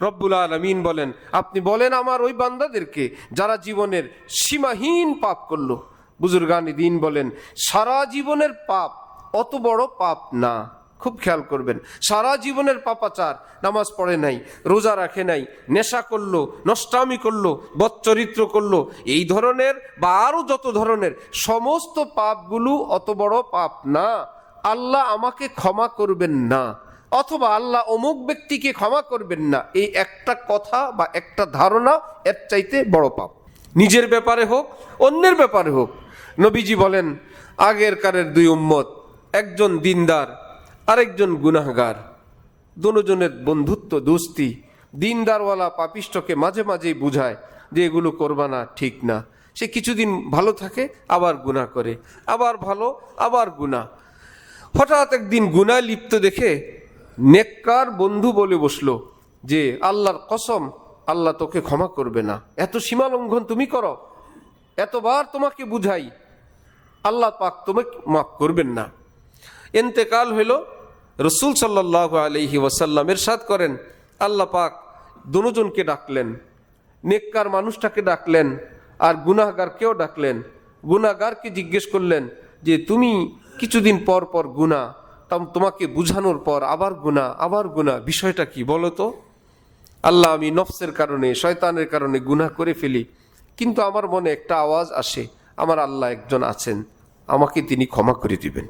রব্বুল আলামিন বলেন, আপনি বলেন আমার ওই বান্দাদেরকে যারা জীবনের সীমাহীন পাপ করলো। বুজুর্গানি দ্বীন বলেন, সারা জীবনের পাপ অত বড় পাপ না। খুব খেয়াল করবেন, সারা জীবনের পাপাচার, নামাজ পড়ে নাই, রোজা রাখে নাই, নেশা করলো, নষ্টামি করলো, বদচরিত্র করলো, এই ধরনের বা আরো যত ধরনের সমস্ত পাপগুলো অত বড় পাপ না, আল্লাহ আমাকে ক্ষমা করবেন না, অথবা আল্লাহ অমুক ব্যক্তিকে ক্ষমা করবেন না, এই একটা কথা বা একটা ধারণা এর চাইতে বড় পাপ। নিজের ব্যাপারে হোক, অন্যের ব্যাপারে হোক। নবীজি বলেন, আগের কারের দুই উম্মত, একজন দিনদার আরেকজন গুনাহগার, দুজনের বন্ধুত্ব দোস্তি। দিনদারওয়ালা পাপিষ্টকে মাঝে মাঝেই বুঝায় যে এগুলো করবা না, ঠিক না। সে কিছুদিন ভালো থাকে, আবার গুনাহ করে, আবার ভালো, আবার গুনাহ। হঠাৎ একদিন গুনাহ লিপ্ত দেখে নেককার বন্ধু বলে বসলো যে আল্লাহর কসম, আল্লাহ তোকে ক্ষমা করবে না, এত সীমা লঙ্ঘন তুমি করো, এতবার তোমাকে বুঝাই, আল্লাহ পাক তোমাকে মাফ করবেন না। ইন্তেকাল হইল। রসুল সাল্লাল্লাহু আলাইহি ওয়াসাল্লাম ইরশাদ করেন, আল্লাহ পাক দুজনকে ডাকলেন, নেককার মানুষটাকে ডাকলেন আর গুনাহগারকেও ডাকলেন। গুনাহগারকে জিজ্ঞেস করলেন যে তুমি কিছুদিন পর পর গুনাহ, তোমাকে বুঝানোর পর আবার গুনাহ, আবার গুনাহ, বিষয়টা কি বলো তো? আল্লাহ, আমি নফসের কারণে, শয়তানের কারণে গুনাহ করে ফেলি, কিন্তু আমার মনে একটা আওয়াজ আসে, আমার আল্লাহ একজন আছেন, আমাকে তিনি ক্ষমা করে দিবেন।